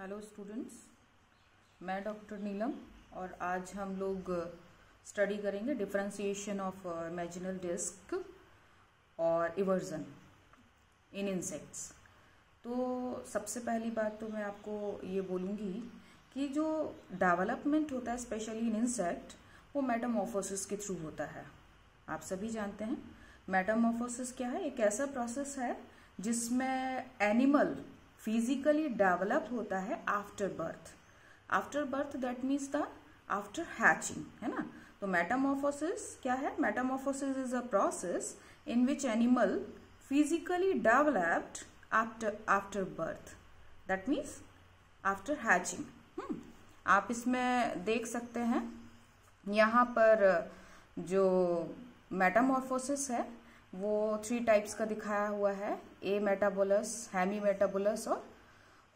Hello students, मैं doctor नीलम और आज हम लोग स्टडी करेंगे डिफरेंशिएशन ऑफ इमेजिनल डिस्क और इवर्जन इन इंसेक्ट्स। तो सबसे पहली बात तो मैं आपको ये बोलूँगी कि जो डेवलपमेंट होता है स्पेशली इन इंसेक्ट, वो मेटामॉर्फोसिस के थ्रू होता है। आप सभी जानते हैं मेटामॉर्फोसिस क्या है। एक ऐसा प्रोसेस है जिसमें एनिमल फिजिकली डेवलप होता है after birth. After birth that means the after hatching, है ना। तो मेटामॉर्फोसिस क्या है? Metamorphosis is a process in which animal physically developed after birth, that means after hatching. आप इसमें देख सकते हैं यहाँ पर जो मेटामॉर्फोसिस है वो 3 टाइप्स का दिखाया हुआ है। ए मेटाबोलस, हेमी मेटाबोलस और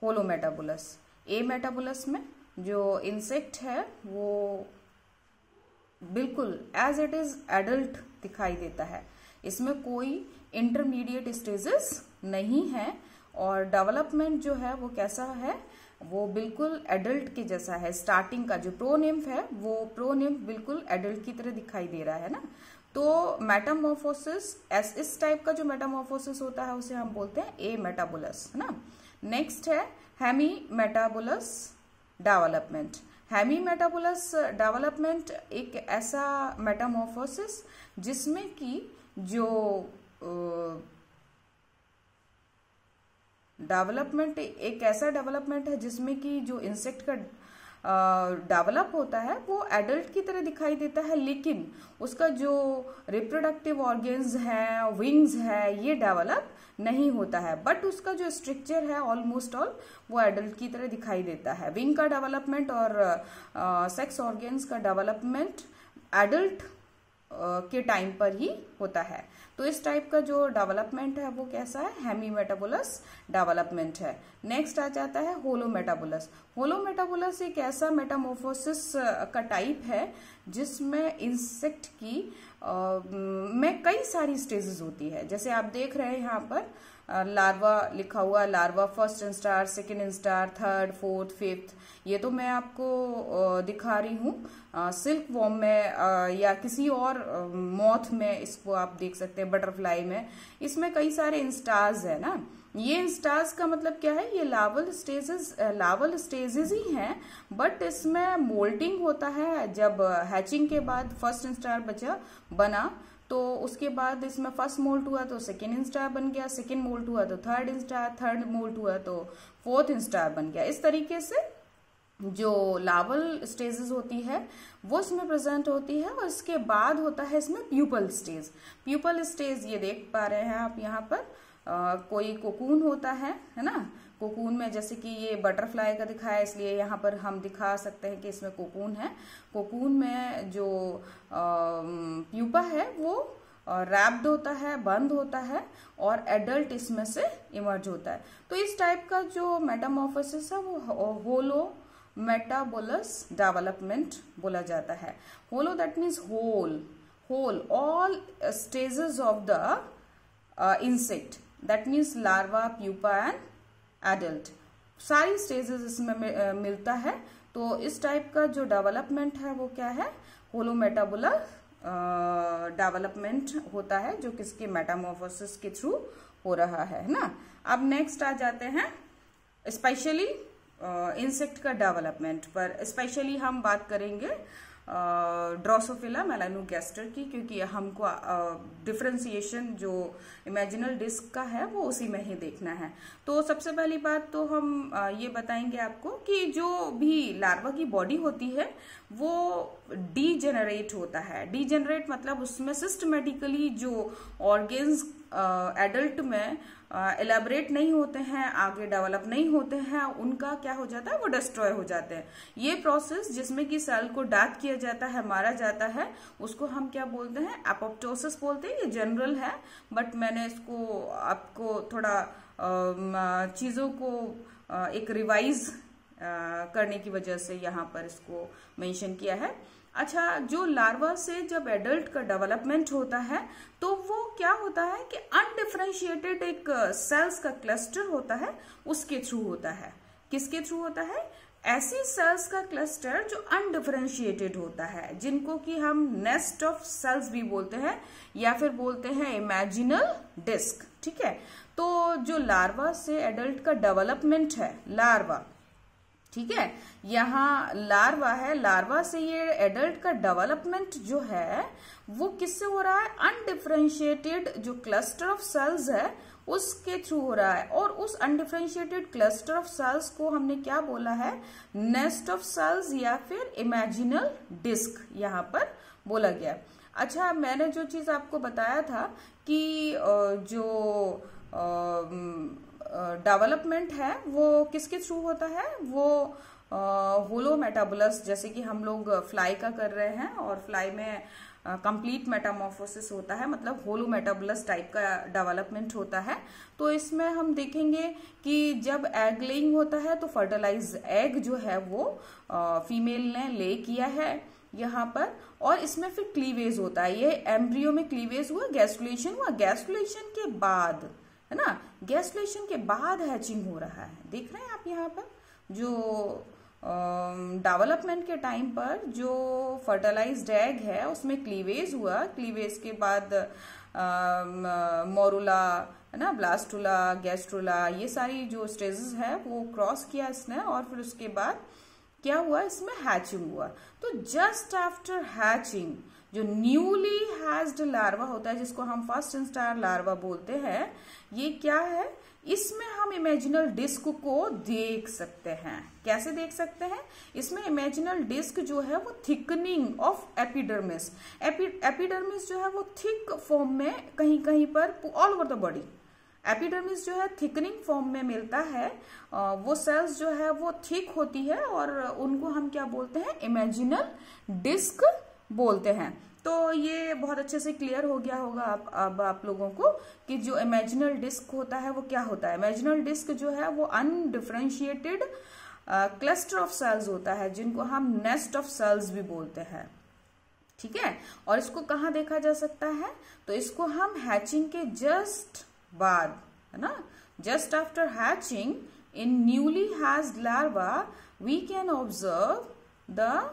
होलो मेटाबोलस। ए मेटाबोलस में जो इंसेक्ट है वो बिल्कुल एज इट इज एडल्ट दिखाई देता है। इसमें कोई इंटरमीडिएट स्टेजेस नहीं है और डेवलपमेंट जो है वो कैसा है, वो बिल्कुल एडल्ट के जैसा है। स्टार्टिंग का जो प्रोनिम्फ है वो प्रोनिम्फ बिल्कुल एडल्ट की तरह दिखाई दे रहा है ना। तो मेटामॉर्फोसिस, इस टाइप का जो मेटामॉर्फोसिस होता है उसे हम बोलते हैं ए मेटाबोलस, है ना। नेक्स्ट है hemimetabolous development. Hemimetabolous development एक ऐसा मेटामॉर्फोसिस जिसमें कि जो डेवलपमेंट एक ऐसा डेवलपमेंट है जिसमें कि जो इंसेक्ट का डेवलप होता है वो एडल्ट की तरह दिखाई देता है, लेकिन उसका जो रिप्रोडक्टिव ऑर्गेन्स है, विंग्स है, ये डेवलप नहीं होता है। बट उसका जो स्ट्रक्चर है ऑलमोस्ट ऑल वो एडल्ट की तरह दिखाई देता है। विंग का डेवलपमेंट और सेक्स ऑर्गेन्स का डेवलपमेंट एडल्ट के टाइम पर ही होता है। तो इस टाइप का जो डेवलपमेंट है वो कैसा है? हेमी मेटाबोलस डेवलपमेंट है। नेक्स्ट आ जाता है होलो मेटाबोलस। होलो मेटाबोलस एक ऐसा मेटामॉर्फोसिस का टाइप है जिसमें इंसेक्ट की में कई सारी स्टेजेस होती है। जैसे आप देख रहे हैं यहाँ पर लार्वा लिखा हुआ, larva first instar, second instar, third, fourth, fifth. ये तो मैं आपको दिखा रही हूँ। सिल्क वॉर्म में या किसी और मॉथ में इसको आप देख सकते हैं, बटरफ्लाई में। इसमें कई सारे इंस्टार्स है ना। ये इंस्टार्स का मतलब क्या है? ये लावल स्टेजेस ही हैं, बट इसमें मोल्टिंग होता है। जब हैचिंग के बाद फर्स्ट इंस्टार बना तो उसके बाद इसमें फर्स्ट मोल्ट हुआ तो सेकेंड इंस्टार बन गया, सेकेंड मोल्ट हुआ तो थर्ड इंस्टार, थर्ड मोल्ट हुआ तो फोर्थ इंस्टार बन गया। इस तरीके से जो लावल स्टेजेस होती है वो इसमें प्रेजेंट होती है। और इसके बाद होता है इसमें प्यूपल स्टेज। प्यूपल स्टेज ये देख पा रहे हैं आप यहाँ पर कोई कोकून होता है ना। कोकून में जैसे कि ये बटरफ्लाई का दिखाया है इसलिए यहाँ पर हम दिखा सकते हैं कि इसमें कोकून है। कोकून में जो प्यूपा है वो रैप्ड होता है, बंद होता है और एडल्ट इसमें से इमर्ज होता है। तो इस टाइप का जो मेटामॉर्फोसिस है वो होलो मेटाबोलस डेवलपमेंट बोला जाता है। Holo that means whole all stages of the insect, that means larva, pupa and adult, सारी स्टेजेस इसमें मिलता है। तो इस टाइप का जो डेवलपमेंट है वो क्या है? होलो मेटाबोलर डेवलपमेंट होता है जो किसके मेटामॉर्फोसिस के थ्रू हो रहा है ना। अब नेक्स्ट आ जाते हैं स्पेशली इंसेक्ट का डेवलपमेंट पर। स्पेशली हम बात करेंगे ड्रोसोफिला मेलानोगैस्टर की, क्योंकि हमको डिफरेंशिएशन जो इमेजिनल डिस्क का है वो उसी में ही देखना है। तो सबसे पहली बात तो हम ये बताएंगे आपको कि जो भी लार्वा की बॉडी होती है वो डीजेनरेट होता है। डीजेनरेट मतलब उसमें सिस्टमेटिकली जो ऑर्गेन्स एडल्ट में एलाबरेट नहीं होते हैं, आगे डेवलप नहीं होते हैं, उनका क्या हो जाता है? वो डिस्ट्रॉय हो जाते हैं। ये प्रोसेस जिसमें कि सेल को डेथ किया जाता है, मारा जाता है, उसको हम क्या बोलते हैं? एपोप्टोसिस बोलते हैं। ये जनरल है बट मैंने इसको आपको थोड़ा चीज़ों को एक रिवाइज करने की वजह से यहाँ पर इसको मेंशन किया है। अच्छा, जो लार्वा से जब एडल्ट का डेवलपमेंट होता है तो वो क्या होता है कि अनडिफरेंशिएटेड एक सेल्स का क्लस्टर होता है, उसके थ्रू होता है। किसके थ्रू होता है? ऐसी सेल्स का क्लस्टर जो अनडिफरेंशिएटेड होता है, जिनको कि हम नेस्ट ऑफ सेल्स भी बोलते हैं या फिर बोलते हैं इमेजिनल डिस्क। ठीक है, तो जो लार्वा से एडल्ट का डेवलपमेंट है, लार्वा, ठीक है, यहाँ लार्वा है, लार्वा से ये एडल्ट का डेवलपमेंट जो है वो किससे हो रहा है? अनडिफरेंशिएटेड जो क्लस्टर ऑफ सेल्स है उसके थ्रू हो रहा है। और उस अनडिफरेंशिएटेड क्लस्टर ऑफ सेल्स को हमने क्या बोला है? नेस्ट ऑफ सेल्स या फिर इमेजिनल डिस्क यहाँ पर बोला गया। अच्छा, मैंने जो चीज आपको बताया था कि जो डेवलपमेंट है वो किसके थ्रू होता है? वो होलो मेटाबोलस, जैसे कि हम लोग फ्लाई का कर रहे हैं और फ्लाई में कंप्लीट मेटामॉर्फोसिस होता है, मतलब होलो मेटाबोलस टाइप का डेवलपमेंट होता है। तो इसमें हम देखेंगे कि जब एग लेइंग होता है तो फर्टिलाइज एग जो है वो फीमेल ने ले किया है यहाँ पर, और इसमें फिर क्लीवेज होता है। ये एम्ब्रियो में क्लीवेज हुआ, गैस्ट्रुलेशन हुआ, गैस्ट्रुलेशन के बाद, है ना, गैस्ट्रुलेशन के बाद हैचिंग हो रहा है। देख रहे हैं आप यहाँ पर जो डेवलपमेंट के टाइम पर जो फर्टिलाइज्ड एग है उसमें क्लीवेज हुआ, क्लीवेज के बाद मोरुला, है ना, ब्लास्टुला, गैस्ट्रुला, ये सारी जो स्टेजेस है वो क्रॉस किया इसने, और फिर उसके बाद क्या हुआ? इसमें हैचिंग हुआ। तो जस्ट आफ्टर हैचिंग जो न्यूली हैच्ड लार्वा होता है, जिसको हम फर्स्ट इंस्टार लार्वा बोलते हैं, ये क्या है? इसमें हम इमेजिनल डिस्क को देख सकते हैं। कैसे देख सकते हैं? इसमें इमेजिनल डिस्क जो है वो थिकनिंग ऑफ एपिडर्मिस, एपिडर्मिस जो है वो थिक फॉर्म में कहीं कहीं पर all over the body, epidermis जो है थिकनिंग फॉर्म में मिलता है। वो सेल्स जो है वो थिक होती है और उनको हम क्या बोलते हैं? इमेजिनल डिस्क बोलते हैं। तो ये बहुत अच्छे से क्लियर हो गया होगा अब आप लोगों को कि जो इमेजिनल डिस्क होता है वो क्या होता है। इमेजिनल डिस्क जो है वो अनडिफरेंशिएटेड क्लस्टर ऑफ सेल्स होता है, जिनको हम नेस्ट ऑफ सेल्स भी बोलते हैं। ठीक है, और इसको कहाँ देखा जा सकता है? तो इसको हम हैचिंग के जस्ट बाद, है ना, just after hatching in newly hatched larva we can observe the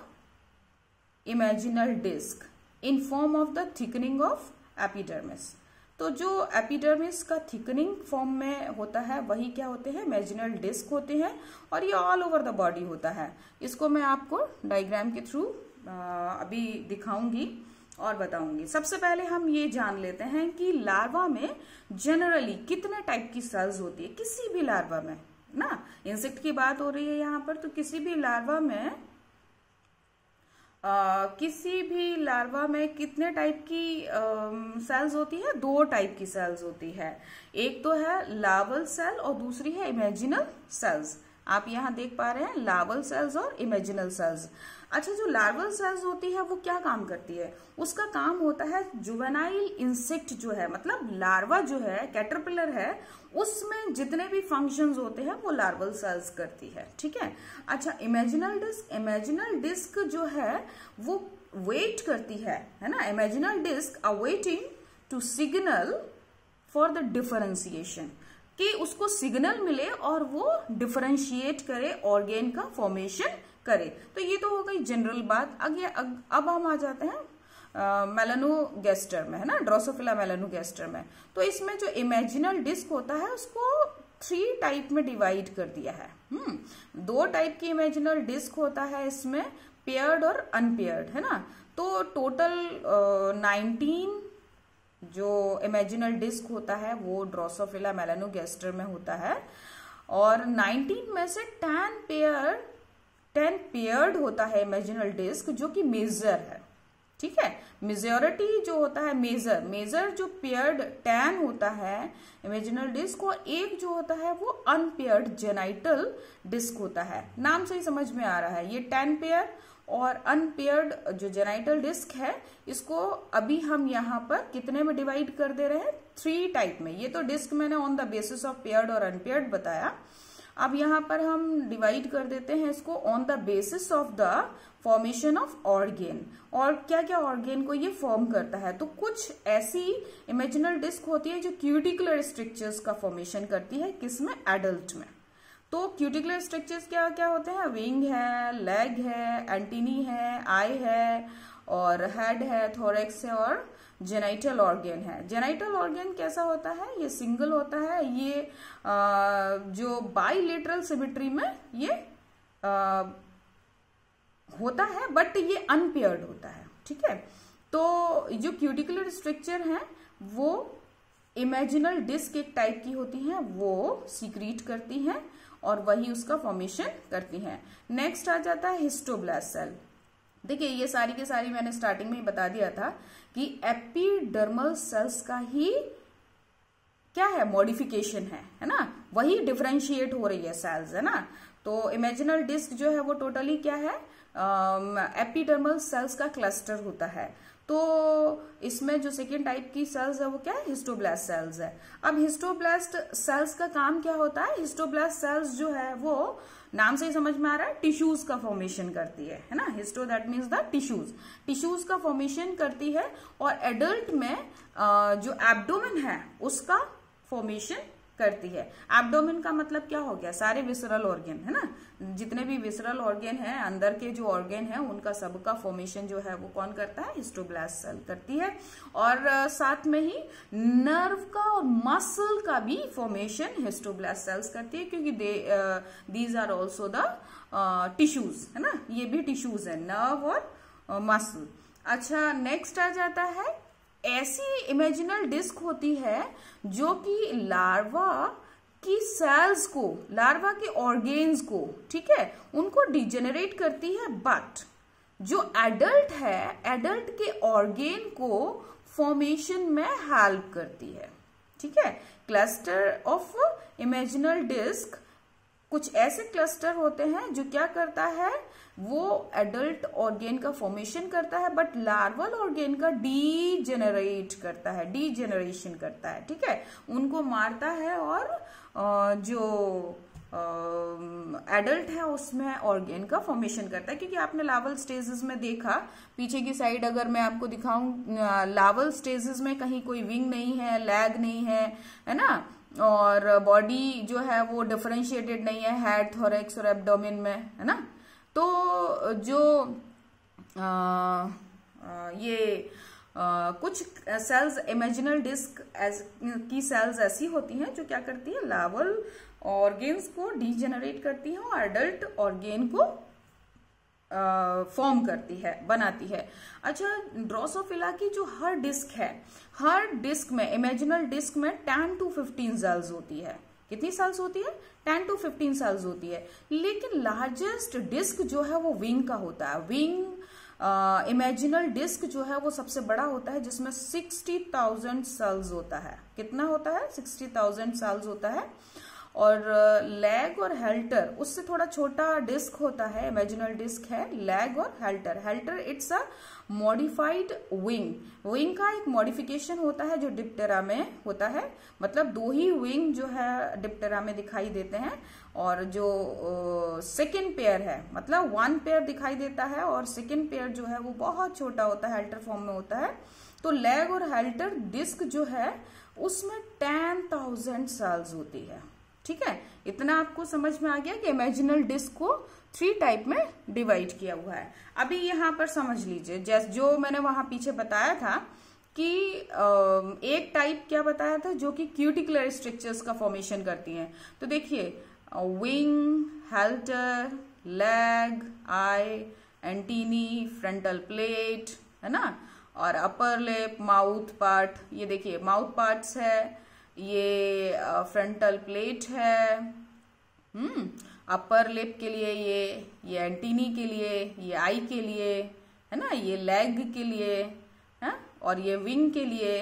imaginal disc in form of the thickening of epidermis. तो जो एपिडर्मिस का थिकनिंग फॉर्म में होता है वही क्या होते हैं? इमेजिनल डिस्क होते हैं, और ये ऑल ओवर द बॉडी होता है। इसको मैं आपको डायग्राम के थ्रू अभी दिखाऊंगी और बताऊंगी। सबसे पहले हम ये जान लेते हैं कि लार्वा में जनरली कितने टाइप की सेल्स होती है। किसी भी लार्वा में ना, इंसेक्ट की बात हो रही है यहाँ पर, तो किसी भी लार्वा में कितने टाइप की सेल्स होती है? 2 टाइप की सेल्स होती है। एक तो है लार्वल सेल और दूसरी है इमेजिनल सेल्स। आप यहाँ देख पा रहे हैं लार्वल सेल्स और इमेजिनल सेल्स। अच्छा, जो लार्वल सेल्स होती है वो क्या काम करती है? उसका काम होता है जुवेनाइल इंसेक्ट जो है, मतलब लार्वा जो है, कैटरपिलर है, उसमें जितने भी फंक्शंस होते हैं वो लार्वल सेल्स करती है। ठीक है। अच्छा, इमेजिनल डिस्क जो है वो वेट करती है ना, imaginal disc awaiting to signal for the differentiation, कि उसको सिग्नल मिले और वो डिफरेंशिएट करे, ऑर्गेन का फॉर्मेशन करे। तो ये तो हो गई जनरल बात। अब हम आ जाते हैं मेलानोगैस्टर में, है ना, ड्रोसोफिला मेलानोगैस्टर में। तो इसमें जो इमेजिनल डिस्क होता है उसको 3 टाइप में डिवाइड कर दिया है। 2 टाइप की इमेजिनल डिस्क होता है इसमें, पेयर्ड और अनपेयर्ड, है ना। तो टोटल 19 जो इमेजिनल डिस्क होता है वो ड्रोसोफिला मेलानोगैस्टर में होता है, और 19 में से 10 पेयर्ड होता है इमेजिनल डिस्क, जो कि मेजर है। ठीक है, मेजोरिटी जो होता है मेजर जो पेयर्ड 10 होता है इमेजिनल डिस्क, और एक जो होता है वो अनपेयर्ड जेनाइटल डिस्क होता है। नाम से ही समझ में आ रहा है, ये 10 पेयर और अनपेयर्ड जो जेनाइटल डिस्क है, इसको अभी हम यहाँ पर कितने में डिवाइड कर दे रहे हैं? 3 टाइप में। ये तो डिस्क मैंने on the basis of paired और अनपेयर्ड बताया। अब यहाँ पर हम डिवाइड कर देते हैं इसको on the basis of the formation of organ, और क्या क्या ऑर्गेन को ये फॉर्म करता है। तो कुछ ऐसी इमेजिनल डिस्क होती है जो क्यूटिकुलर स्ट्रक्चर्स का फॉर्मेशन करती है, किसमें? एडल्ट में। तो क्यूटिकुलर स्ट्रक्चर्स क्या क्या होते हैं, विंग है, लेग है, एंटीनी है, आई है और हेड है, थोरेक्स है और जेनाइटल ऑर्गन है। जेनाइटल ऑर्गन कैसा होता है, ये सिंगल होता है, ये जो बाइलेटरल सिमेट्री में ये होता है, बट ये अनपेयर्ड होता है, ठीक है। तो जो क्यूटिकुलर स्ट्रक्चर है वो इमेजिनल डिस्क एक टाइप की होती हैं, वो सीक्रीट करती हैं और वही उसका फॉर्मेशन करती हैं। नेक्स्ट आ जाता है हिस्टोब्लास्ट सेल। देखिए ये सारी के सारी मैंने स्टार्टिंग में ही बता दिया था कि एपिडर्मल सेल्स का ही क्या है, मॉडिफिकेशन है ना, वही डिफरेंशिएट हो रही है सेल्स, है ना। तो इमेजिनल डिस्क जो है वो टोटली क्या है, एपिडर्मल सेल्स का क्लस्टर होता है। तो इसमें जो सेकेंड टाइप की सेल्स है वो क्या है, हिस्टोब्लास्ट सेल्स है। अब हिस्टोब्लास्ट सेल्स का काम क्या होता है, हिस्टोब्लास्ट सेल्स जो है वो नाम से ही समझ में आ रहा है, टिश्यूज का फॉर्मेशन करती है ना। Histo that means the tissues का फॉर्मेशन करती है और एडल्ट में जो एब्डोमेन है उसका फॉर्मेशन करती है। एब्डोमेन का मतलब क्या हो गया, सारे विसरल ऑर्गन, है ना, जितने भी विसरल ऑर्गन हैं, अंदर के जो ऑर्गन हैं उनका सबका फॉर्मेशन जो है वो कौन करता है, हिस्टोब्लास्ट सेल करती है। और साथ में ही नर्व का और मसल का भी फॉर्मेशन हिस्टोब्लास्ट सेल्स करती है, क्योंकि these are also the tissues, है ना, ये भी टिश्यूज है, नर्व और मसल। अच्छा नेक्स्ट आ जाता है, ऐसी इमेजिनल डिस्क होती है जो कि लार्वा की सेल्स को, लार्वा के ऑर्गेन्स को, ठीक है, उनको डिजेनरेट करती है, बट जो एडल्ट है, एडल्ट के ऑर्गेन को फॉर्मेशन में हेल्प करती है, ठीक है। क्लस्टर ऑफ इमेजिनल डिस्क, कुछ ऐसे क्लस्टर होते हैं जो क्या करता है, वो एडल्ट ऑर्गेन का फॉर्मेशन करता है, बट लार्वल ऑर्गेन का डीजेनरेट करता है, डीजेनरेशन करता है, ठीक है, उनको मारता है और जो एडल्ट है उसमें ऑर्गेन का फॉर्मेशन करता है। क्योंकि आपने लार्वल स्टेजेस में देखा, पीछे की साइड अगर मैं आपको दिखाऊं, लार्वल स्टेजेस में कहीं कोई विंग नहीं है, लैग नहीं है ना, और बॉडी जो है वो डिफरेंशिएटेड नहीं है हेड, थोरेक्स और एब्डोमेन में, है ना। तो जो ये कुछ सेल्स इमेजिनल डिस्क की सेल्स ऐसी होती हैं जो क्या करती है, लार्वल ऑर्गेन्स को डीजेनरेट करती हैं और एडल्ट ऑर्गेन को फॉर्म करती है, बनाती है। अच्छा, ड्रोसोफिला की जो हर डिस्क है, हर डिस्क में, इमेजिनल डिस्क में 10 to 15 सेल्स होती है। कितनी सेल्स होती है, 10 to 15 सेल्स होती है। लेकिन लार्जेस्ट डिस्क जो है वो विंग का होता है। विंग इमेजिनल डिस्क जो है वो सबसे बड़ा होता है, जिसमें 60,000 सेल्स होता है। कितना होता है, 60,000 सेल्स होता है। और लैग और हेल्टर उससे थोड़ा छोटा डिस्क होता है, इमेजिनल डिस्क है लैग और helter. Helter it's a modified wing, wing का एक मॉडिफिकेशन होता है जो डिप्टेरा में होता है। मतलब 2 ही विंग जो है डिप्टेरा में दिखाई देते हैं, और जो सेकेंड पेयर है, मतलब 1 पेयर दिखाई देता है और सेकेंड पेयर जो है वो बहुत छोटा होता है, हेल्टर फॉर्म में होता है। तो लैग और हेल्टर डिस्क जो है उसमें 10,000 सेल्स होती है, ठीक है। इतना आपको समझ में आ गया कि इमेजिनल डिस्क को 3 टाइप में डिवाइड किया हुआ है। अभी यहाँ पर समझ लीजिए, जैसे जो मैंने वहां पीछे बताया था कि एक टाइप क्या बताया था जो कि क्यूटिकुलर स्ट्रक्चर्स का फॉर्मेशन करती हैं। तो देखिए, विंग, हेल्टर, लैग, आई, एंटीनी, फ्रंटल प्लेट, है ना, और अपर लिप, माउथ पार्ट। ये देखिए माउथ पार्ट्स है, ये फ्रंटल प्लेट है, अपर लिप के लिए ये एंटीनी के लिए, ये आई के लिए, है ना, ये लेग के लिए है, और ये विंग के लिए।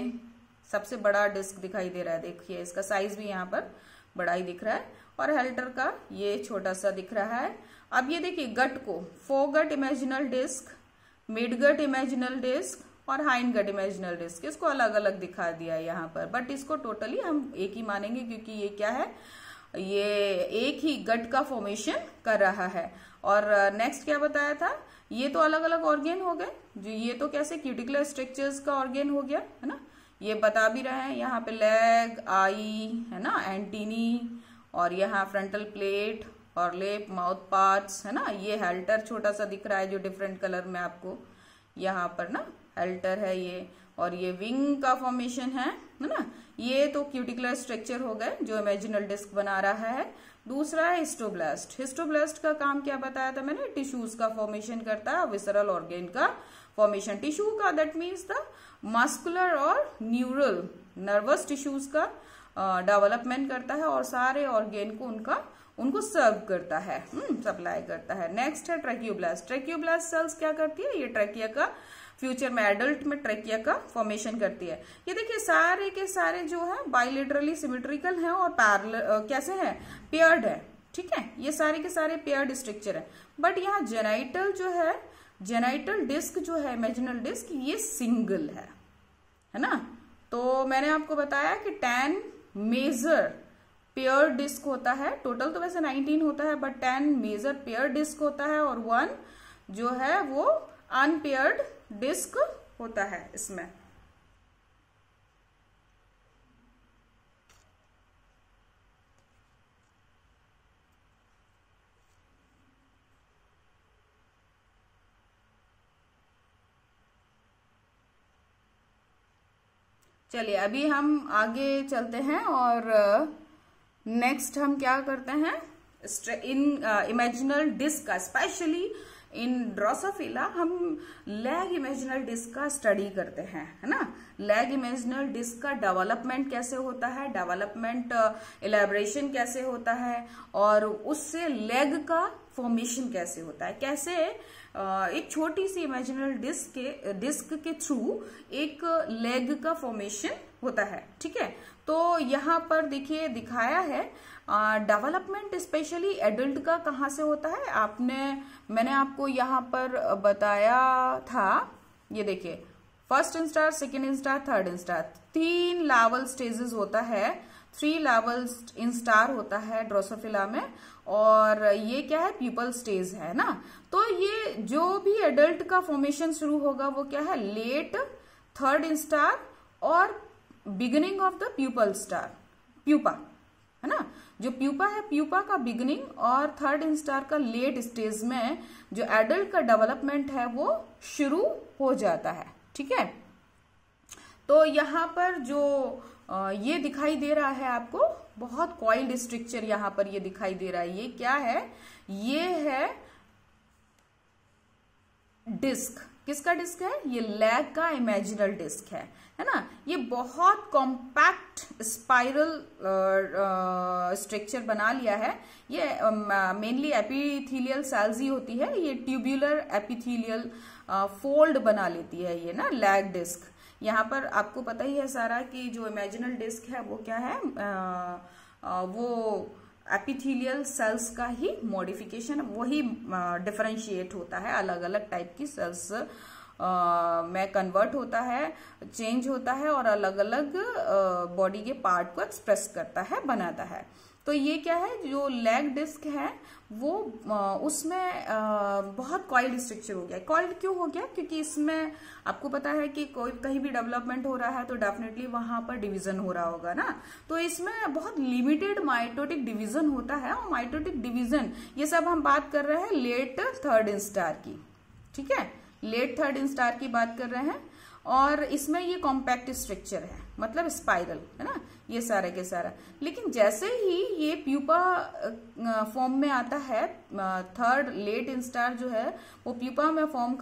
सबसे बड़ा डिस्क दिखाई दे रहा है, देखिए इसका साइज भी यहाँ पर बड़ा ही दिख रहा है, और हेल्टर का ये छोटा सा दिख रहा है। अब ये देखिए गट को, foregut imaginal disc, midgut imaginal disc और हाइंड गट इमेजिनल डिस्क, इसको अलग अलग दिखा दिया है यहाँ पर, बट इसको टोटली हम एक ही मानेंगे क्योंकि ये क्या है, ये एक ही गट का फॉर्मेशन कर रहा है। और नेक्स्ट क्या बताया था, ये तो अलग अलग ऑर्गेन हो गए, जो ये तो कैसे क्यूटिकुलर स्ट्रक्चर्स का ऑर्गेन हो गया, है ना, ये बता भी रहे हैं यहाँ पे, लेग, आई, है ना, एंटीनी और यहाँ फ्रंटल प्लेट और लिप, माउथ पार्ट्स, है ना। ये हेल्टर छोटा सा दिख रहा है जो डिफरेंट कलर में आपको यहाँ पर ना हेल्टर है ये, और ये विंग का फॉर्मेशन है ना। ये तो क्यूटिकुलर स्ट्रक्चर हो गए जो इमेजिनल डिस्क बना रहा है। दूसरा है हिस्टोब्लास्ट। हिस्टोब्लास्ट का काम क्या बताया था मैंने, टिश्यूज का फॉर्मेशन करता है, विसरल ऑर्गेन का फॉर्मेशन टिश्यू का, दैट मीन्स द मस्कुलर और न्यूरल नर्वस टिश्यूज का डेवलपमेंट करता है और सारे ऑर्गेन को उनको सर्व करता है, सप्लाई करता है। नेक्स्ट है ट्रैकियोब्लास्ट। ट्रैकियोब्लास्ट सेल्स क्या करती है, ये ट्रैकिया का फ्यूचर में एडल्ट में ट्रैकिया का फॉर्मेशन करती है। ये देखिए सारे के सारे जो है बाइलेटरली सिमेट्रिकल हैं और पैरेलल कैसे हैं, पेयर्ड है, ठीक है। ये सारे के सारे पेयर्ड स्ट्रक्चर है। बट यहाँ जेनाइटल जो है, जेनाइटल डिस्क जो है, इमेजिनल डिस्क, ये सिंगल है ना। तो मैंने आपको बताया कि 10 मेजर पेयर डिस्क होता है, टोटल तो वैसे 19 होता है, बट 10 मेजर पेयर डिस्क होता है और 1 जो है वो अनपेयर्ड डिस्क होता है इसमें। चलिए अभी हम आगे चलते हैं और नेक्स्ट हम क्या करते हैं, इन इमेजिनल डिस्क का, स्पेशली इन ड्रोसोफिला हम लैग इमेजिनल डिस्क का स्टडी करते हैं, है ना। लैग इमेजिनल डिस्क का डेवलपमेंट कैसे होता है, डेवलपमेंट इलेबरेशन कैसे होता है, और उससे लेग का फॉर्मेशन कैसे होता है, कैसे एक छोटी सी इमेजिनल डिस्क के थ्रू एक लेग का फॉर्मेशन होता है, ठीक है। तो यहाँ पर देखिए दिखाया है डेवलपमेंट स्पेशली एडल्ट का कहाँ से होता है, मैंने आपको यहाँ पर बताया था। ये देखिए first instar, second instar, third instar, 3 level stages होता है, 3 लेवल इंस्टार होता है ड्रोसोफिला में, और ये क्या है, प्यूपल स्टेज है ना। तो ये जो भी एडल्ट का फॉर्मेशन शुरू होगा वो क्या है, लेट थर्ड इंस्टार और beginning of the pupal star, pupa, है ना। जो प्यूपा है, प्यूपा का बिगिनिंग और थर्ड इंस्टार का लेट स्टेज में जो एडल्ट का डेवलपमेंट है वो शुरू हो जाता है, ठीक है। तो यहाँ पर जो ये दिखाई दे रहा है आपको, बहुत कॉइल्ड स्ट्रक्चर यहाँ पर ये दिखाई दे रहा है, ये क्या है, ये है डिस्क। किसका डिस्क है, ये लैग का इमेजिनल डिस्क है ना। ये बहुत कॉम्पैक्ट स्पाइरल स्ट्रक्चर बना लिया है। ये मेनली एपिथेलियल सेल्स ही होती है, ये ट्यूब्यूलर एपिथेलियल फोल्ड बना लेती है ये ना लैग डिस्क। यहाँ पर आपको पता ही है सारा कि जो इमेजिनल डिस्क है वो क्या है, वो एपिथेलियल सेल्स का ही मॉडिफिकेशन, वही डिफरेंशिएट होता है, अलग अलग टाइप की सेल्स में कन्वर्ट होता है, चेंज होता है और अलग अलग बॉडी के पार्ट को एक्सप्रेस करता है, बनाता है। तो ये क्या है, जो लैग डिस्क है वो उसमें बहुत कॉइल्ड स्ट्रक्चर हो गया। कॉइल्ड क्यों हो गया, क्योंकि इसमें आपको पता है कि कोई कहीं भी डेवलपमेंट हो रहा है तो डेफिनेटली वहां पर डिवीजन हो रहा होगा ना। तो इसमें बहुत लिमिटेड माइटोटिक डिवीजन होता है, और माइटोटिक डिवीजन ये सब हम बात कर रहे हैं लेट थर्ड इंस्टार की, ठीक है, लेट थर्ड इंस्टार की बात कर रहे हैं। और इसमें ये कॉम्पैक्ट स्ट्रक्चर है, मतलब स्पाइरल, है ना, ये सारे के सारा। लेकिन जैसे ही ये प्यूपा फॉर्म में आता है, थर्ड लेट इंस्टार जो है वो प्यूपा में फॉर्म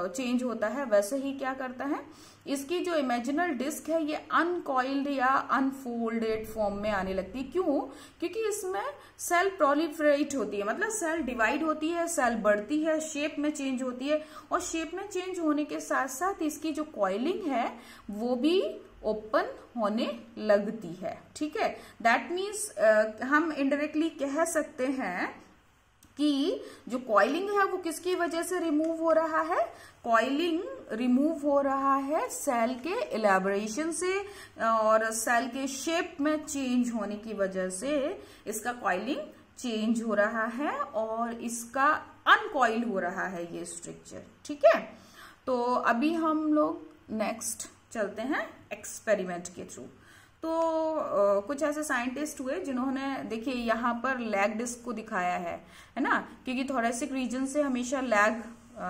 चेंज होता है, वैसे ही क्या करता है, इसकी जो इमेजिनल डिस्क है ये अनकॉइल्ड या अनफोल्डेड फॉर्म में आने लगती है। क्यों, क्योंकि इसमें सेल प्रोलिफरेट होती है, मतलब सेल डिवाइड होती है, सेल बढ़ती है, शेप में चेंज होती है, और शेप में चेंज होने के साथ साथ इसकी जो कॉइलिंग है वो भी ओपन होने लगती है, ठीक है। दैट मीन्स हम इनडायरेक्टली कह सकते हैं कि जो कॉइलिंग है वो किसकी वजह से रिमूव हो रहा है, कॉइलिंग रिमूव हो रहा है सेल के इलेबोरेशन से, और सेल के शेप में चेंज होने की वजह से इसका कॉइलिंग चेंज हो रहा है और इसका अनकॉइल हो रहा है ये स्ट्रक्चर, ठीक है। तो अभी हम लोग नेक्स्ट चलते हैं एक्सपेरिमेंट के थ्रू। तो कुछ ऐसे साइंटिस्ट हुए जिन्होंने, देखिए यहाँ पर लैग डिस्क को दिखाया है ना, क्योंकि थोरेसिक रीजन से हमेशा लैग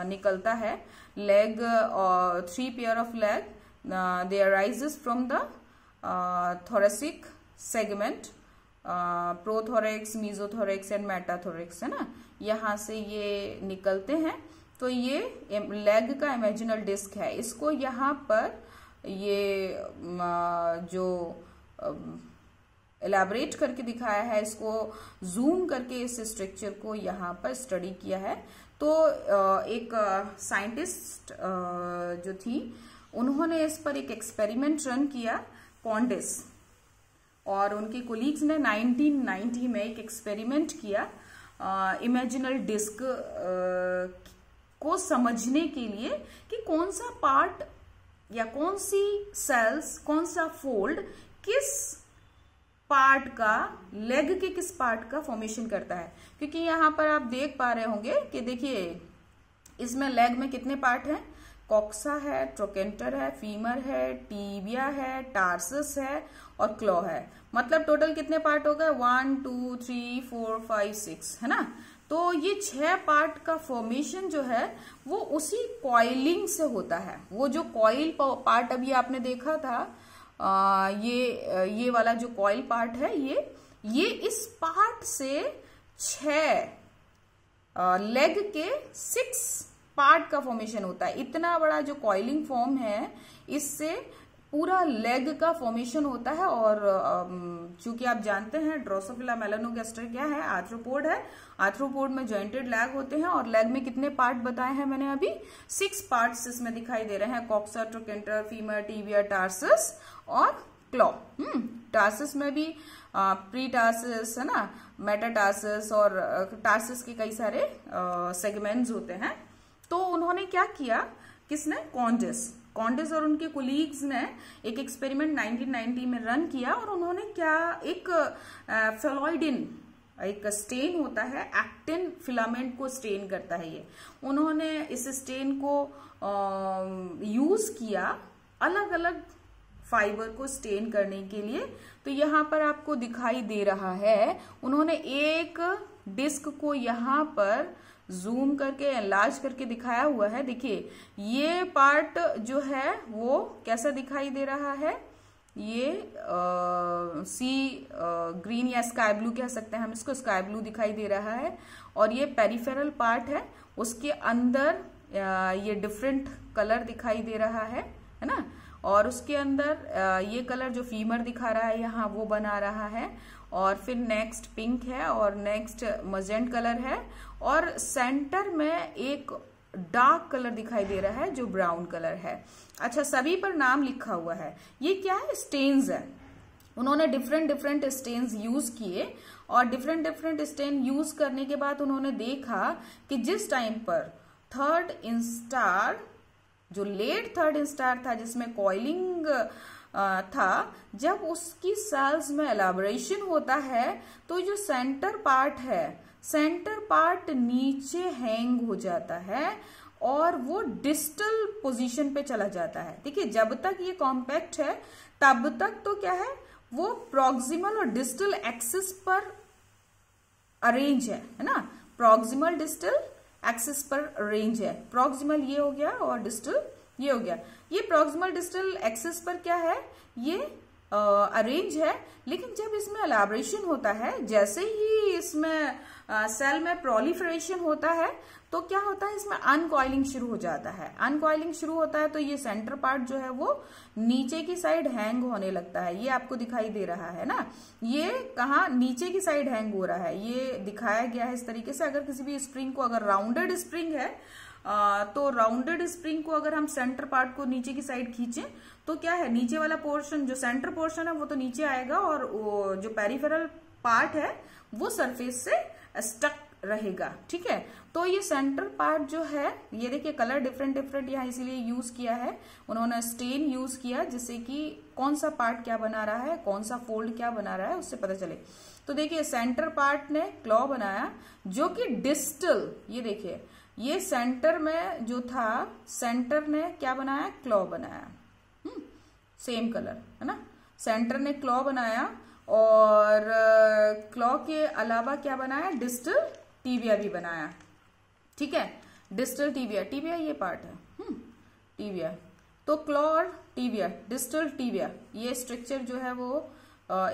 निकलता है। Leg, 3 pair of leg they arises from the thoracic segment, prothorax, mesothorax and metathorax, है ना, यहाँ से ये निकलते हैं। तो ये लेग का इमेजिनल डिस्क है। इसको यहाँ पर ये जो एलैबोरेट करके दिखाया है, इसको जूम करके इस स्ट्रक्चर को यहाँ पर स्टडी किया है। तो एक साइंटिस्ट जो थी, उन्होंने इस पर एक एक्सपेरिमेंट रन किया, कॉन्डिस और उनके कोलीग्स ने 1990 में एक एक्सपेरिमेंट किया इमेजिनल डिस्क को समझने के लिए कि कौन सा पार्ट या कौन सी सेल्स, कौन सा फोल्ड किस पार्ट का, लेग के किस पार्ट का फॉर्मेशन करता है। क्योंकि यहाँ पर आप देख पा रहे होंगे कि देखिए इसमें लेग में कितने पार्ट हैं, कॉक्सा है, ट्रोकेंटर है, फीमर है, टीबिया है, टार्सस है और क्लॉ है। मतलब टोटल कितने पार्ट हो गए, 1 2 3 4 5 6, है ना। तो ये 6 पार्ट का फॉर्मेशन जो है वो उसी कॉइलिंग से होता है। वो जो कॉइल पार्ट अभी आपने देखा था, ये वाला जो कॉइल पार्ट है, ये इस पार्ट से 6 लेग के 6 पार्ट का फॉर्मेशन होता है। इतना बड़ा जो कॉइलिंग फॉर्म है, इससे पूरा लेग का फॉर्मेशन होता है। और चूंकि आप जानते हैं ड्रोसोफिला मेलानोगैस्टर क्या है, आर्थ्रोपोड है। आर्थ्रोपोड में जॉइंटेड लेग होते हैं और लेग में कितने पार्ट बताए हैं मैंने अभी, 6 पार्ट्स इसमें दिखाई दे रहे हैं, coxa, trochanter, femur, tibia, tarsus और क्लॉ। टार्सस में भी प्री टार्सस, है ना, मेटाटार्सस और टार्सस के कई सारे सेगमेंट्स होते हैं। तो उन्होंने क्या किया, किसने, कॉन्डिस और उनके कोलीग्स ने एक एक्सपेरिमेंट 1990 में रन किया। और उन्होंने क्या, एक फेलॉइडिन, एक स्टेन होता है, एक्टिन फिलामेंट को स्टेन करता है ये। उन्होंने इस स्टेन को यूज किया अलग अलग फाइबर को स्टेन करने के लिए। तो यहाँ पर आपको दिखाई दे रहा है, उन्होंने एक डिस्क को यहाँ पर जूम करके एनलार्ज करके दिखाया हुआ है। देखिए ये पार्ट जो है वो कैसा दिखाई दे रहा है, ये सी ग्रीन या स्काई ब्लू कह सकते हैं हम इसको, स्काई ब्लू दिखाई दे रहा है। और ये पेरिफेरल पार्ट है, उसके अंदर ये डिफरेंट कलर दिखाई दे रहा है ना। और उसके अंदर ये कलर जो फीमर दिखा रहा है यहाँ, वो बना रहा है। और फिर नेक्स्ट पिंक है और नेक्स्ट मजेंट कलर है। और सेंटर में एक डार्क कलर दिखाई दे रहा है जो ब्राउन कलर है। अच्छा, सभी पर नाम लिखा हुआ है। ये क्या है, स्टेन्स है। उन्होंने डिफरेंट स्टेन्स यूज किए और डिफरेंट स्टेन यूज करने के बाद उन्होंने देखा कि जिस टाइम पर थर्ड इंस्टार, जो लेट थर्ड इंस्टार था जिसमें कॉइलिंग था, जब उसकी सेल्स में एलाबोरेशन होता है तो जो सेंटर पार्ट है, सेंटर पार्ट नीचे हैंग हो जाता है और वो डिस्टल पोजीशन पे चला जाता है। देखिए जब तक ये कॉम्पैक्ट है तब तक तो क्या है, वो प्रॉक्सिमल और डिस्टल एक्सिस पर अरेंज है ना। प्रॉक्सिमल डिस्टल एक्सिस पर अरेंज है। प्रॉक्सिमल ये हो गया और डिस्टल ये हो गया। ये प्रॉक्सिमल डिस्टल एक्सिस पर क्या है, ये अरेंज है। लेकिन जब इसमें एलाबोरेशन होता है, जैसे ही इसमें सेल में प्रोलिफरेशन होता है तो क्या होता है, इसमें अनकॉइलिंग शुरू हो जाता है। अनकॉइलिंग शुरू होता है तो ये सेंटर पार्ट जो है वो नीचे की साइड हैंग होने लगता है। ये आपको दिखाई दे रहा है ना, ये कहाँ, नीचे की साइड हैंग हो रहा है। ये दिखाया गया है इस तरीके से। अगर किसी भी स्प्रिंग को, अगर राउंडेड स्प्रिंग है तो राउंडेड स्प्रिंग को अगर हम सेंटर पार्ट को नीचे की साइड खींचें तो क्या है, नीचे वाला पोर्शन जो सेंटर पोर्शन है वो तो नीचे आएगा और वो जो पेरिफेरल पार्ट है वो सरफेस से स्टक रहेगा। ठीक है, तो ये सेंटर पार्ट जो है, ये देखिए कलर डिफरेंट यहाँ इसीलिए यूज किया है उन्होंने, स्टेन यूज किया जिससे कि कौन सा पार्ट क्या बना रहा है, कौन सा फोल्ड क्या बना रहा है उससे पता चले। तो देखिए सेंटर पार्ट ने क्लॉ बनाया जो कि डिस्टल, ये देखिए ये सेंटर में जो था, सेंटर ने क्या बनाया, क्लॉ बनाया। सेम कलर है ना। सेंटर ने क्लॉ बनाया और क्लॉ के अलावा क्या बनाया, डिस्टल टिबिया भी बनाया। ठीक है, डिस्टल टिबिया, टिबिया ये पार्ट है टिबिया, तो क्लॉ और टिबिया, डिस्टल टिबिया, ये स्ट्रक्चर जो है वो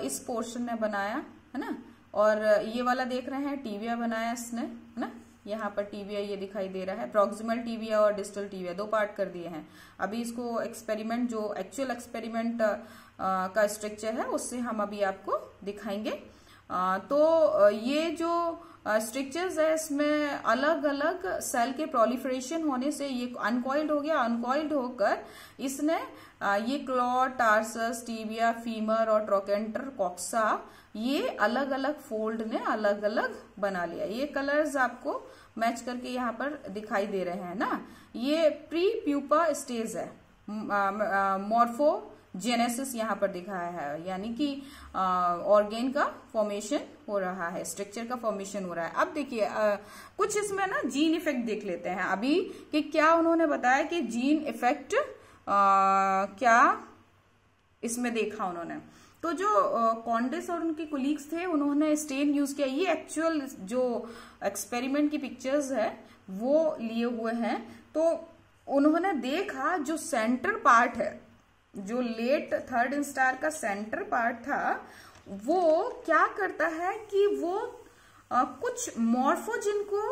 इस पोर्शन ने बनाया है ना। और ये वाला देख रहे हैं टिबिया बनाया इसने, है ना। यहाँ पर टिबिया ये दिखाई दे रहा है, प्रॉक्सिमल टिबिया और डिस्टल टिबिया दो पार्ट कर दिए हैं। अभी इसको एक्सपेरिमेंट, जो एक्चुअल एक्सपेरिमेंट का स्ट्रक्चर है उससे हम अभी आपको दिखाएंगे। तो ये जो स्ट्रक्चर्स है इसमें अलग अलग सेल के प्रोलिफरेशन होने से ये अनकॉइल्ड हो गया, अनकॉइल्ड होकर इसने ये क्लॉ, टार्सस, टिबिया, फीमर और ट्रोकेंटर, कॉक्सा, ये अलग अलग फोल्ड ने अलग अलग बना लिया। ये कलर्स आपको मैच करके यहाँ पर दिखाई दे रहे हैं ना। ये प्री प्यूपा स्टेज है, मॉर्फोजेनेसिस यहाँ पर दिखाया है, यानी कि ऑर्गेन का फॉर्मेशन हो रहा है, स्ट्रक्चर का फॉर्मेशन हो रहा है। अब देखिए कुछ इसमें ना जीन इफेक्ट देख लेते हैं अभी कि क्या उन्होंने बताया कि जीन इफेक्ट क्या इसमें देखा उन्होंने। तो जो कॉन्डिस और उनके कोलीग्स थे उन्होंने स्टेन यूज किया। ये एक्चुअल जो एक्सपेरिमेंट की पिक्चर्स है वो लिए हुए हैं। तो उन्होंने देखा जो सेंटर पार्ट है, जो लेट थर्ड इंस्टार का सेंटर पार्ट था, वो क्या करता है कि वो कुछ मॉर्फोजिन को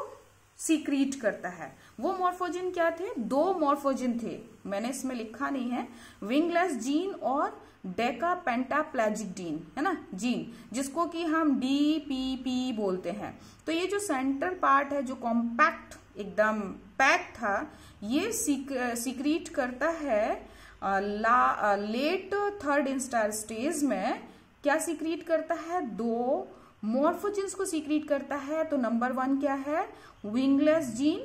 सीक्रीट करता है। वो मॉर्फोजिन क्या थे, दो मॉर्फोजिन थे, मैंने इसमें लिखा नहीं है, विंगलेस जीन और डेका पेंटाप्लेजिक जीन, है ना, जीन, जिसको कि हम DPP बोलते हैं। तो ये जो सेंटर पार्ट है जो कॉम्पैक्ट एकदम पैक था, ये सीक्रीट करता है लेट थर्ड इंस्टार स्टेज में। क्या सीक्रीट करता है, दो मॉर्फोजिन्स को सीक्रीट करता है। तो नंबर 1 क्या है, विंगलेस जीन,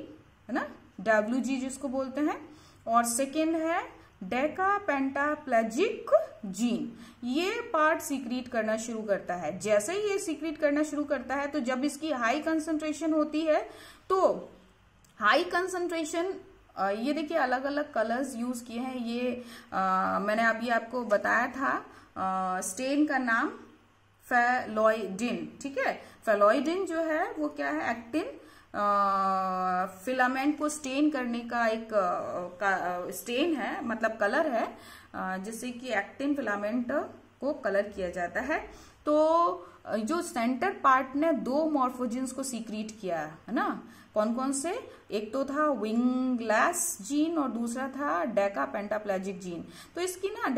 है ना, WG जिसको बोलते हैं, और सेकेंड है डेका पेंटाप्लेजिक जीन। ये पार्ट सीक्रीट करना शुरू करता है। जैसे ही ये सीक्रीट करना शुरू करता है तो जब इसकी हाई कंसंट्रेशन होती है, तो हाई कंसंट्रेशन, ये देखिए अलग अलग कलर्स यूज किए हैं। ये मैंने अभी आपको बताया था स्टेन का नाम फेलॉइडिन, ठीक है। फेलॉइडिन जो है वो क्या है, एक्टिन फिलामेंट को स्टेन करने का एक स्टेन है, मतलब कलर है, जिससे कि एक्टिन फिलामेंट को कलर किया जाता है। तो जो सेंटर पार्ट ने दो मॉर्फोजिन्स को सीक्रीट किया है ना, कौन कौन से, एक तो था विंगलेस जीन और दूसरा था डेका पेंटाप्लेजिक जीन। तो इसकी ना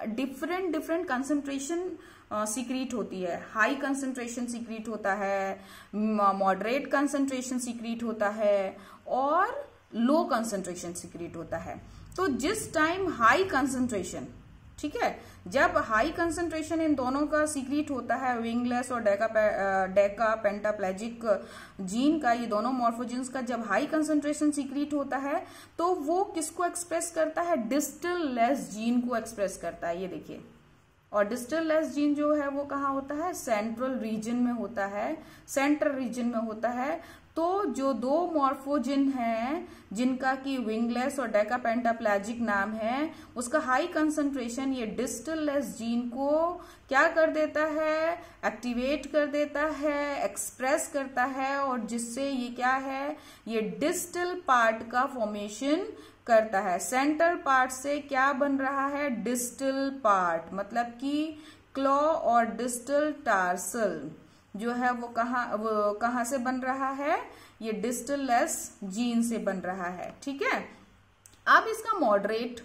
डिफरेंट कंसंट्रेशन सीक्रीट होती है। हाई कंसंट्रेशन सीक्रीट होता है, मॉडरेट कंसंट्रेशन सीक्रीट होता है और लो कंसंट्रेशन सीक्रीट होता है। तो जिस टाइम हाई कंसंट्रेशन, ठीक है, जब हाई कंसंट्रेशन इन दोनों का सीक्रीट होता है, विंगलेस और डेका पेंटाप्लेजिक जीन का, ये दोनों मॉर्फोजिन्स का जब हाई कंसंट्रेशन सीक्रीट होता है तो वो किसको एक्सप्रेस करता है, डिस्टल लेस जीन को एक्सप्रेस करता है। ये देखिए, और डिस्टल लेस जीन जो है वो कहाँ होता है, सेंट्रल रीजन में होता है, सेंट्रल रीजन में होता है। तो जो दो मॉर्फोजिन हैं जिनका कि विंगलेस और डेका पेंटाप्लेजिक नाम है, उसका हाई कंसंट्रेशन ये डिस्टल लेस जीन को क्या कर देता है, एक्टिवेट कर देता है, एक्सप्रेस करता है, और जिससे ये क्या है, ये डिस्टल पार्ट का फॉर्मेशन करता है। सेंटर पार्ट से क्या बन रहा है, डिस्टल पार्ट, मतलब कि क्लॉ और डिस्टल टार्सल जो है वो कहाँ से बन रहा है, ये डिस्टल लेस जीन से बन रहा है, ठीक है। अब इसका मॉडरेट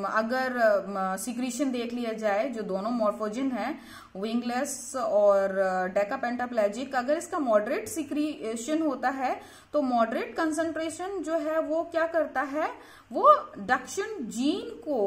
अगर सीक्रीशन देख लिया जाए, जो दोनों मॉर्फोजिन हैं विंगलेस और डेका पेंटाप्लेजिक, अगर इसका मॉडरेट सीक्रीशन होता है तो मॉडरेट कंसंट्रेशन जो है वो क्या करता है, वो डक्शन जीन को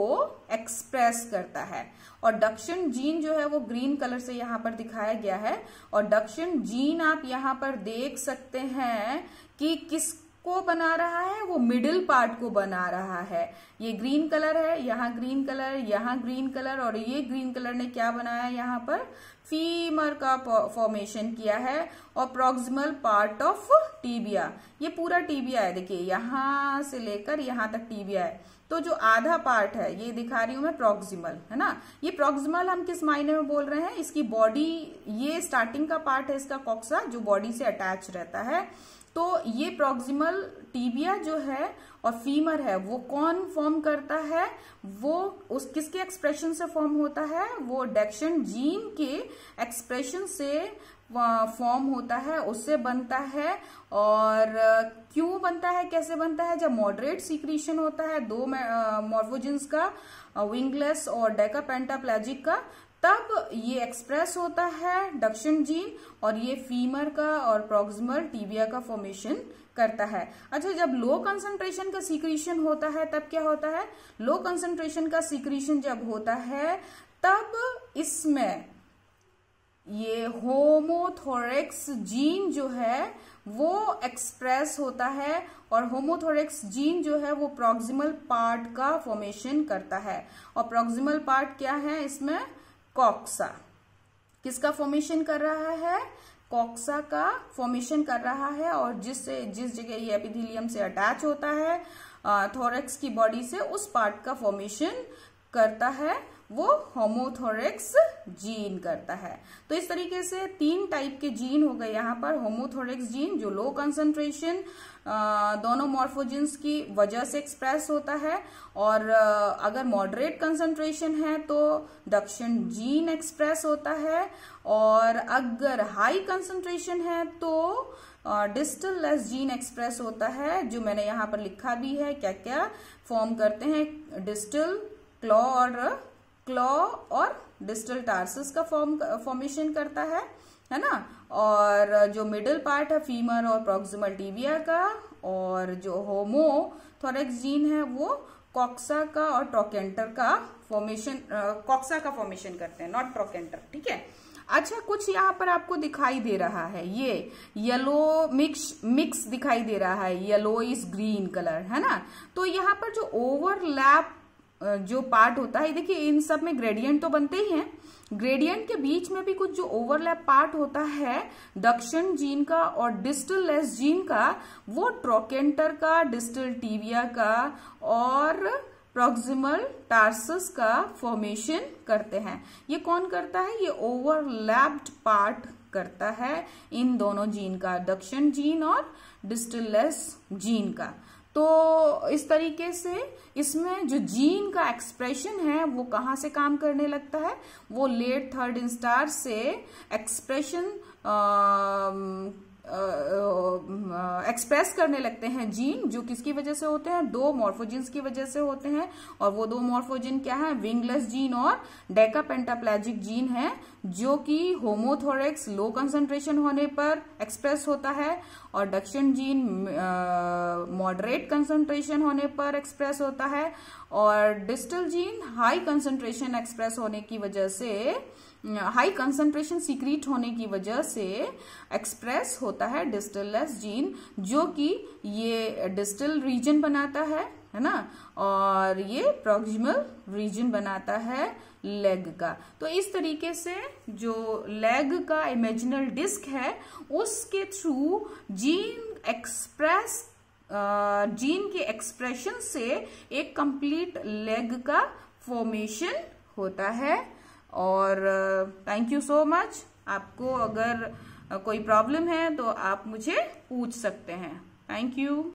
एक्सप्रेस करता है। और डक्शन जीन जो है वो ग्रीन कलर से यहाँ पर दिखाया गया है, और डक्शन जीन आप यहाँ पर देख सकते हैं कि किसको बना रहा है, वो मिडिल पार्ट को बना रहा है। ये ग्रीन कलर है, यहाँ ग्रीन कलर, यहाँ ग्रीन कलर, और ये ग्रीन कलर ने क्या बनाया, यहाँ पर फीमर का फॉर्मेशन किया है, और प्रॉक्सिमल पार्ट ऑफ टिबिया, ये पूरा टिबिया है, देखिए यहाँ से लेकर यहाँ तक टिबिया है। तो जो आधा पार्ट है ये दिखा रही हूं मैं प्रॉक्सिमल, है ना। ये प्रॉक्सिमल हम किस मायने में बोल रहे हैं, इसकी बॉडी, ये स्टार्टिंग का पार्ट है इसका कॉक्सा जो बॉडी से अटैच रहता है। तो ये प्रॉक्सिमल टिबिया जो है और फीमर है वो कौन फॉर्म करता है, वो उस किसके एक्सप्रेशन से फॉर्म होता है, वो डैक्सन जीन के एक्सप्रेशन से फॉर्म होता है, उससे बनता है। और क्यों बनता है, कैसे बनता है, जब मॉडरेट सीक्रीशन होता है दो मॉर्फोजेंस का, विंगलेस और डेकापेंटाप्लेजिक का, तब ये एक्सप्रेस होता है डक्शन जीन और ये फीमर का और प्रॉक्सिमल टिबिया का फॉर्मेशन करता है। अच्छा, जब लो कंसंट्रेशन का सीक्रीशन होता है तब क्या होता है, लो कंसंट्रेशन का सीक्रीशन जब होता है तब इसमें ये होमोथोरेक्स जीन जो है वो एक्सप्रेस होता है और होमोथोरेक्स जीन जो है वो प्रॉक्सिमल पार्ट का फॉर्मेशन करता है। और प्रॉक्सिमल पार्ट क्या है इसमें, कॉक्सा। किसका फॉर्मेशन कर रहा है, कॉक्सा का फॉर्मेशन कर रहा है। और जिस जगह ये एपिथेलियम से अटैच होता है थोरेक्स की बॉडी से, उस पार्ट का फॉर्मेशन करता है वो होमोथोरेक्स जीन करता है। तो इस तरीके से 3 टाइप के जीन हो गए यहाँ पर। होमोथोरेक्स जीन जो लो कंसंट्रेशन दोनों मॉर्फोजेंस की वजह से एक्सप्रेस होता है, और अगर मॉडरेट कंसंट्रेशन है तो डक्शन जीन एक्सप्रेस होता है, और अगर हाई कंसंट्रेशन है तो डिस्टल लेस जीन एक्सप्रेस होता है, जो मैंने यहाँ पर लिखा भी है क्या क्या फॉर्म करते हैं। डिस्टल क्लॉ और डिस्टल टार्सस का फॉर्मेशन करता है ना। और जो मिडिल पार्ट है फीमर और प्रॉक्सिमल टिबिया का, और जो होमोथोरेक्स जीन है वो कॉक्सा का और ट्रोकेंटर का फॉर्मेशन, कॉक्सा का फॉर्मेशन करते हैं, नॉट ट्रोकेंटर, ठीक है। अच्छा, कुछ यहाँ पर आपको दिखाई दे रहा है, ये येलो मिक्स दिखाई दे रहा है, येलोइश ग्रीन कलर, है ना। तो यहाँ पर जो ओवरलैप जो पार्ट होता है, देखिए इन सब में ग्रेडियंट तो बनते ही हैं, ग्रेडियंट के बीच में भी कुछ जो ओवरलैप पार्ट होता है डक्शन जीन का और डिस्टल लेस जीन का, वो ट्रोकेंटर का, डिस्टल टिबिया का और प्रॉक्सिमल टार्सस का फॉर्मेशन करते हैं। ये कौन करता है, ये ओवरलैप्ड पार्ट करता है इन दोनों जीन का, डक्शन जीन और डिस्टल लेस जीन का। तो इस तरीके से इसमें जो जीन का एक्सप्रेशन है वो कहाँ से काम करने लगता है, वो लेट थर्ड इंस्टार से एक्सप्रेशन एक्सप्रेस करने लगते हैं जीन, जो किसकी वजह से होते हैं, 2 मॉर्फोजेंस की वजह से होते हैं। और वो 2 मॉर्फोजेन क्या है, विंगलेस जीन और डेकापेंटाप्लेजिक जीन है, जो कि होमोथोरेक्स लो कंसंट्रेशन होने पर एक्सप्रेस होता है, और डक्शन जीन मॉडरेट कंसंट्रेशन होने पर एक्सप्रेस होता है, और distal gene high concentration express होने की वजह से, हाई कंसंट्रेशन सीक्रीट होने की वजह से एक्सप्रेस होता है डिस्टल लेस जीन, जो कि ये डिस्टल रीजन बनाता है ना, और ये प्रॉक्सिमल रीजन बनाता है लेग का। तो इस तरीके से जो लेग का इमेजिनल डिस्क है उसके थ्रू जीन के एक्सप्रेशन से एक कंप्लीट लेग का फॉर्मेशन होता है। और थैंक यू सो मच। आपको अगर कोई प्रॉब्लम है तो आप मुझे पूछ सकते हैं। Thank you.